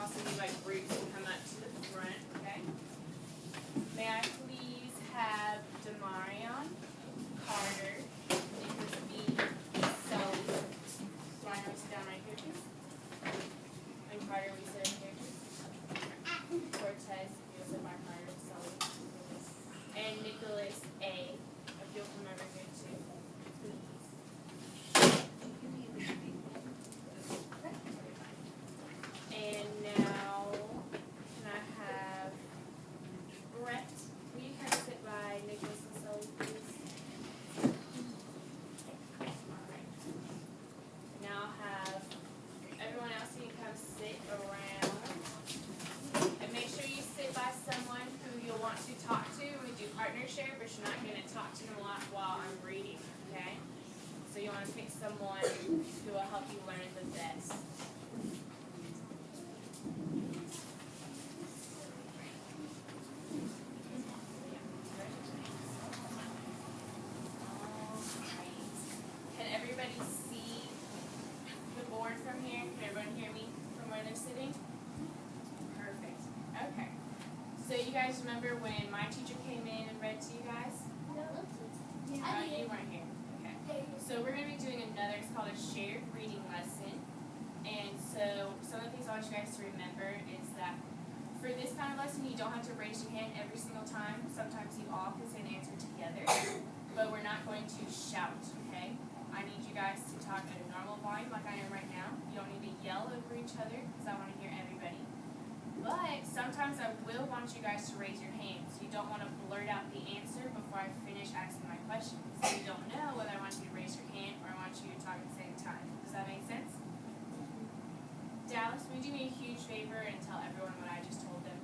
also need my groups to come up to the front, okay? May I please have Demarion, Carter, Nicholas B, Sully. Do I have to sit down right here, please? And Carter, we sit in here, please. Cortez, you'll sit by Carter, Sully. And Nicholas A, if you'll come over here too, please. And now, can I have Brett? Will you come sit by Nicholas and Sully, please? Alright. Now I'll have everyone else, you can come sit around. And make sure you sit by someone who you'll want to talk to. We do partner share, but you're not going to talk to them a lot while I'm reading, okay? So you want to pick someone who will help you learn the best. Can everybody see the board from here? Can everyone hear me from where they're sitting? Perfect. Okay. So you guys remember when my teacher came in and read to you guys? You weren't here. Okay. So we're going to be doing another, it's called a shared reading lesson. And so some of the things I want you guys to remember is that for this kind of lesson, you don't have to raise your hand every single time. Sometimes you all can say an answer together, but we're not going to shout, okay? I need you guys to talk at a normal volume like I am right now. You don't need to yell over each other because I want to hear everybody. But sometimes I will want you guys to raise your hands. You don't want to blurt out the answer before I finish asking my questions. So you don't know whether I want you to raise your hand or I want you to talk at the same time. Does that make sense? Dallas, would you do me a huge favor and tell everyone what I just told them?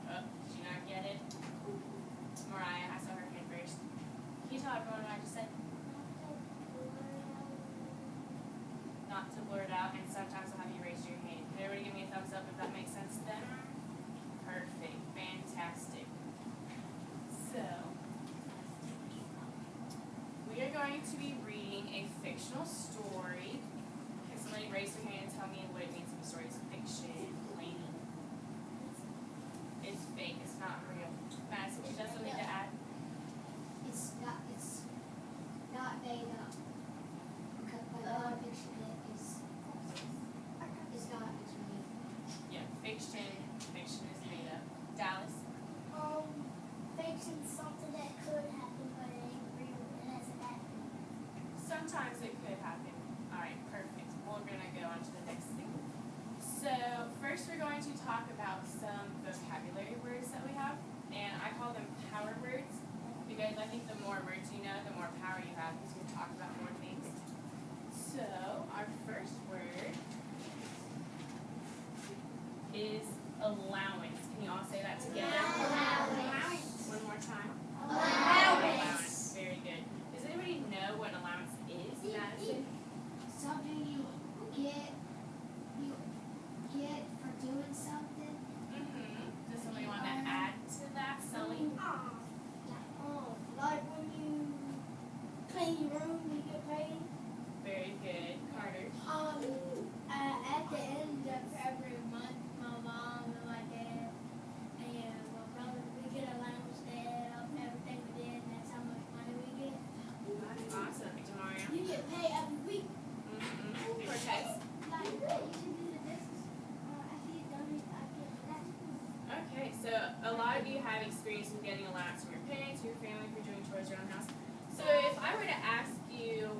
Oh, did you not get it? Mariah, I saw her hand first. Can you tell everyone what I just said? Not to blurt out, and sometimes I'll have you raise your hand. Can everybody give me a thumbs up if that makes sense to them? Perfect. Fantastic. So, we are going to be reading a fictional story. Can somebody raise their hand and tell me what it means if the story is fiction? Blaney. It's fake. It's not real. Madison, do you have something to add? It's not made up. Because fiction is not, it's real. Yeah, fiction. Fiction is made up. Dallas? Fiction's something that could happen, but it ain't real. It hasn't happened. Sometimes it could happen. Alright, perfect. We're going to go on to the next thing. So, first we're going to talk about some vocabulary words that we have. And I call them power words because I think the more words you know, the more power you have because you can talk about more things. So, our first word is allowance. Can you all say that together? Allowance. One more time. Allowance. Very good. Does anybody know what allowance is, Madison? Something you get for doing something. Does somebody want to add to that, Sully? Like when you clean your room, you get paid. Very good. Carter? At the end of every month, my mom and my dad and my brother, we get allowance of everything we did, and that's how much money we get. That's awesome. Demario? You get paid every week. Cortez? Like, you should do the business. After you've done it, I get that. Okay, so a lot of you have experience with getting allowance from your parents, your family, for doing chores around the house. So if I were to ask you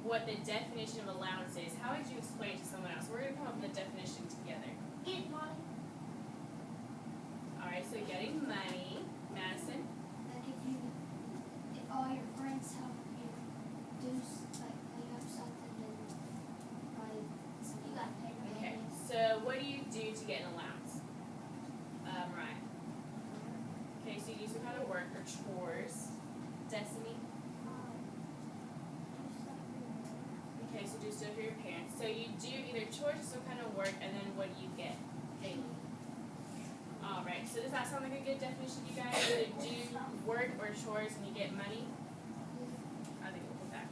what the definition of allowance is, how would you explain it to someone else? We're going to come up with a definition together. Get money. Alright, so getting money. Madison? Like if all your friends help you do like clean up something and like so you got paid. Okay, so what do you do to get an allowance? Mariah? Okay, so you do some kind of work or chores. Destiny? Okay, so do stuff for your parents. So you do either chores or some kind of work, and then what do you get? Daily. Alright, so does that sound like a good definition, you guys? Either do work or chores and you get money? I think we'll put that.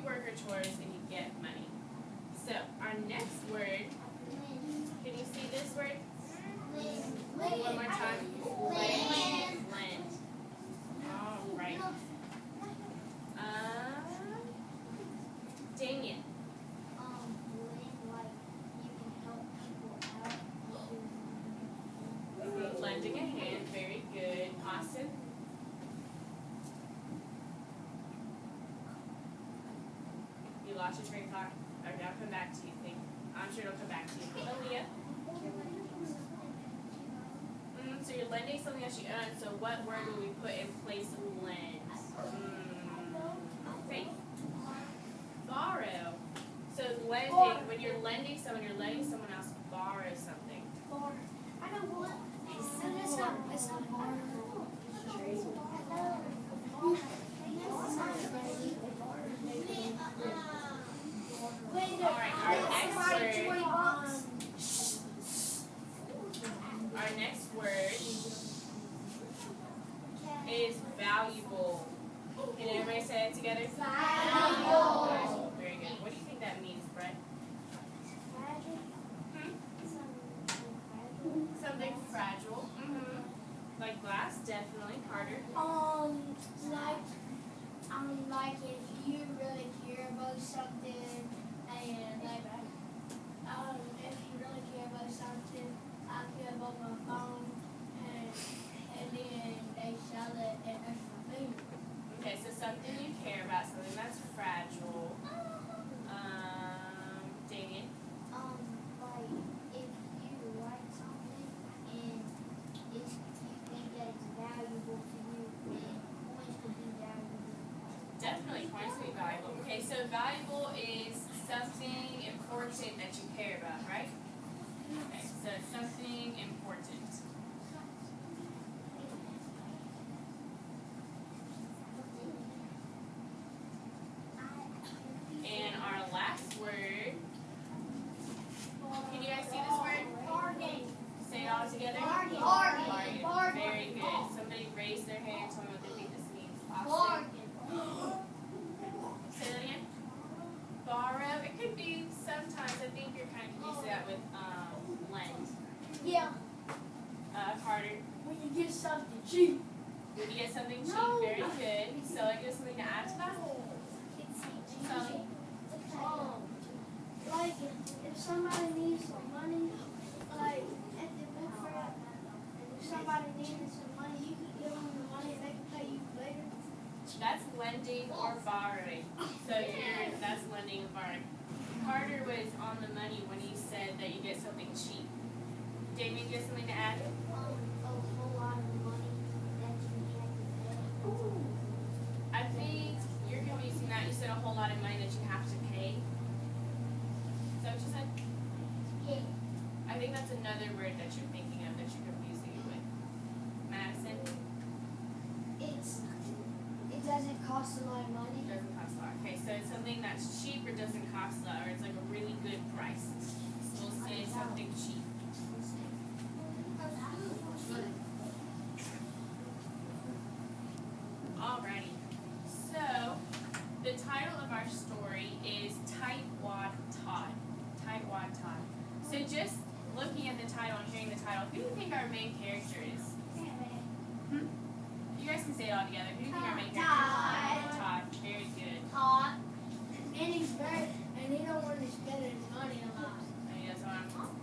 work or chores and you get money. So our next word, can you see this word? One more time. Lend. Lend. All right. Damien. Lending a hand. Very good. Austin. You lost your train of thought. Okay, I'll come back to you. I'm sure it'll come back to you. Aaliyah. So you're lending something that you own. So what word will we put in place of lend? Faith. Borrow. So lending, when you're lending someone, you're letting someone else borrow something. I know what. It's not borrow. Alright, our next word is valuable. Can everybody say it together? Valuable. Very good. What do you think that means, Brett? Something fragile. Like glass, definitely. Carter. Like if you really care about something, and like, if you really care about something, I care about my phone, and then they sell it, and that's my favorite. Okay, so something you care about, something that's fragile. Damien. Like if you like something and you think that it's valuable to you, then coins could be valuable. Definitely, coins can be valuable. Okay, so valuable is something important that you care about, right? Okay, so something important. And our last word, can you guys see this word? Bargain. Say it all together. Bargain. Bargain. Very good. Somebody raised their hand and told me what they think this means. Austin. Say that again. Borrow. It could be sometimes. I think you're kind of used to that with lend. Yeah. Carter. When you get something cheap. When you get something cheap, very good. So I guess something to add to that. Like if somebody needs some money, like at the book fair, if somebody needed some money, you can give them the money and they can pay you later. That's lending or borrowing. So that's lending or borrowing. Carter was on the money when he said that you get something cheap. Damien, you have something to add? A whole lot of money that you have to pay. I think you're confusing that. You said a whole lot of money that you have to pay. Is that what you said? Yeah. I think that's another word that you're thinking of that you're confusing it with. Madison? It doesn't cost a lot of money. It doesn't cost a lot. Okay, so it's something that's cheap or doesn't cost a lot, or it's like a really good price. So we'll say something cheap. Alrighty. So the title of our story is Tightwad Todd. Tightwad Todd. So just looking at the title and hearing the title, who do you think our main character is? You guys can say it all together. Who do you think our main character is? Todd. Very good. Todd. And he don't want to spend his money a lot.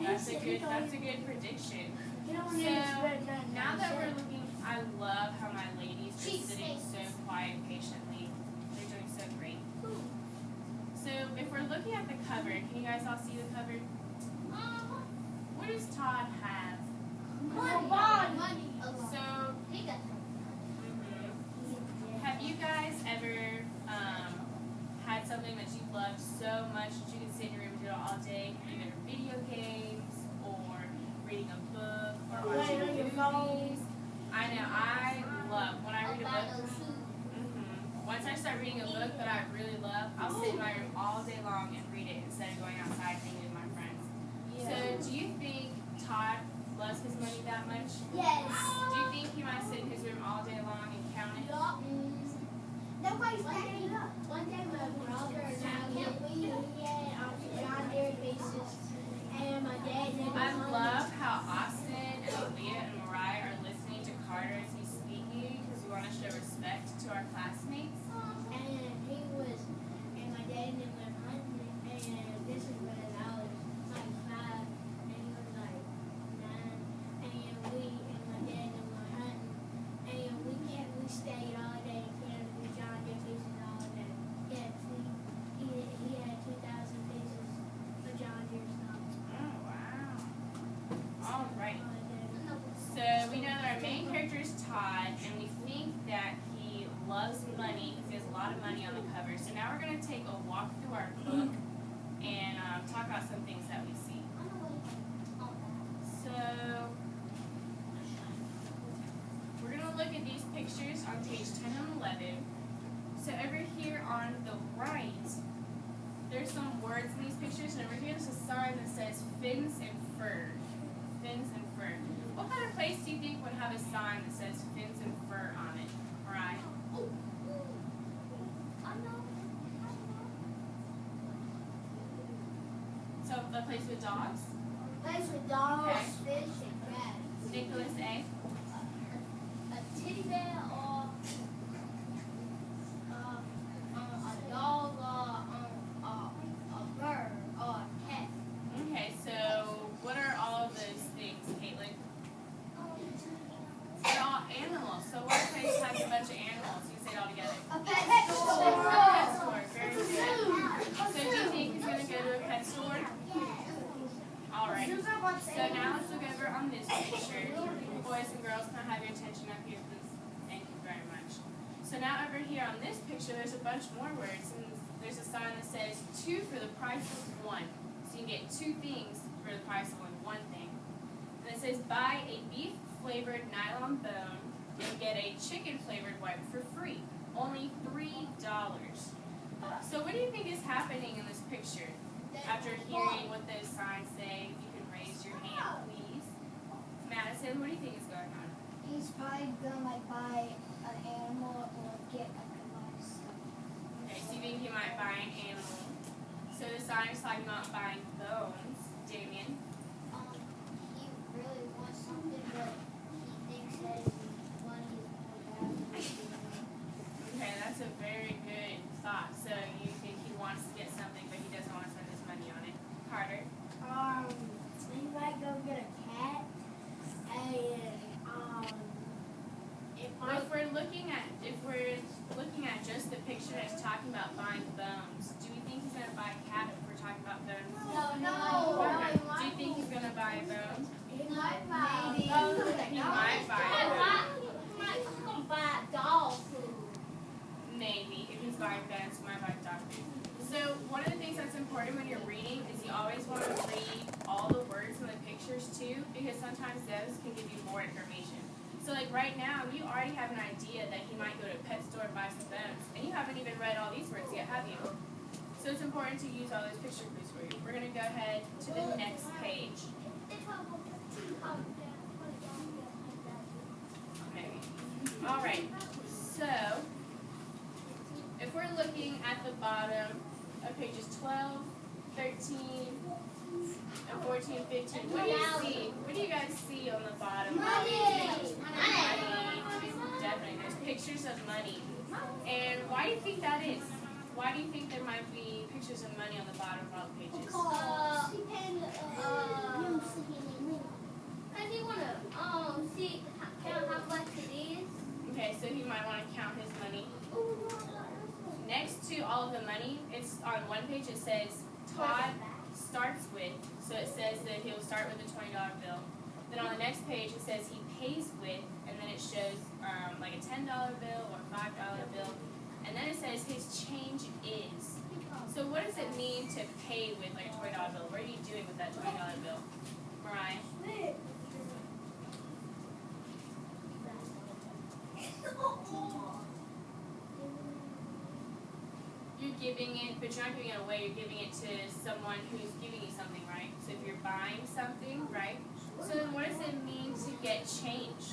That's a good prediction. He don't So need to spend nothing. now that we're looking, I love how my ladies are sitting so quiet patiently. They're doing so great. So if we're looking at the cover, can you guys all see the cover? What does Todd have? Money. So have you guys ever had something that you loved so much that you could sit in your room and do it all day? Either video games or reading a book or watching movies. I know, I love when I read a book. Once I start reading a book that I really love, I'll sit in my room all day long and read it instead of going outside hanging with my friends. So do you think Todd loves his money that much? Yes. Do you think he might sit in his room all day long and count it? Nobody's backing up. One day my brother and Todd, and we think that he loves money because he has a lot of money on the cover. So now we're going to take a walk through our book and talk about some things that we see. So we're going to look at these pictures on page 10 and 11. So over here on the right, there's some words in these pictures, and over here there's a sign that says fins and fur. Fins and fur. What kind of place do you think would have a sign that says fins and fur on it? Right? So a place with dogs? Place with dogs, Okay. fish, and crabs. Nicholas A. A teddy bear or a dog or a bird or a cat. Okay, so what are all of those things, Caitlin? They're all animals. So what place has a bunch of animals? You can say it all together. A pet store. A pet store. Very good. So do you think he's going to go to a pet store? All right. So now let's look over on this picture. Boys and girls, can I have your attention up here, please? Thank you very much. So now over here on this picture, there's a bunch more words, and there's a sign that says 2 for the price of 1. So you get 2 things for the price of only 1 thing. And it says buy a beef-flavored nylon bone and get a chicken-flavored wipe for free. Only $3. So what do you think is happening in this picture? After hearing what those signs say, if you can raise your hand, please. Madison, what do you think is going on? He's probably gonna buy an animal or get a device. Okay, so you think he might buy an animal. So the sign is talking about buying bones. Damien? He really wants something, but he thinks that his money is more valuable. Okay, that's a very good thought. So you think he wants to get something, but he doesn't want to spend his money on it. Carter? He might go get a cat, and If we're looking at just the picture that's talking about buying bones, do we think he's gonna buy a cat if we're talking about bones? No. Do you think he's gonna buy a bone? He might buy He might buy a bone. He might buy dog food. Maybe. If he's buying bones, he might buy dog food. So one of the things that's important when you're reading is you always want to read all the words in the pictures too, because sometimes those can give you more information. So like right now, you already have an idea that he might go to a pet store and buy some bones, and you haven't even read all these words yet, have you? So it's important to use all those picture clues for you. We're going to go ahead to the next page. Maybe. All right. So if we're looking at the bottom of pages 12, 13, and 14, 15, what do you see? What do you guys see on the bottom? Money. Definitely. There's pictures of money. And why do you think that is? Why do you think there might be pictures of money on the bottom of all the pages? Cause he wanna see count how much it is. Okay, so he might want to count his money. Next to all of the money, it's on one page it says Todd starts with, so it says that he'll start with a $20 bill. Then on the next page it says he pays with, and then it shows like a $10 bill or a $5 bill. And then it says his change is. So what does it mean to pay with like a $20 bill? What are you doing with that $20 bill? Mariah? You're giving it, but you're not giving it away, you're giving it to someone who's giving you something, right? So if you're buying something, right? So then what does it mean to get change?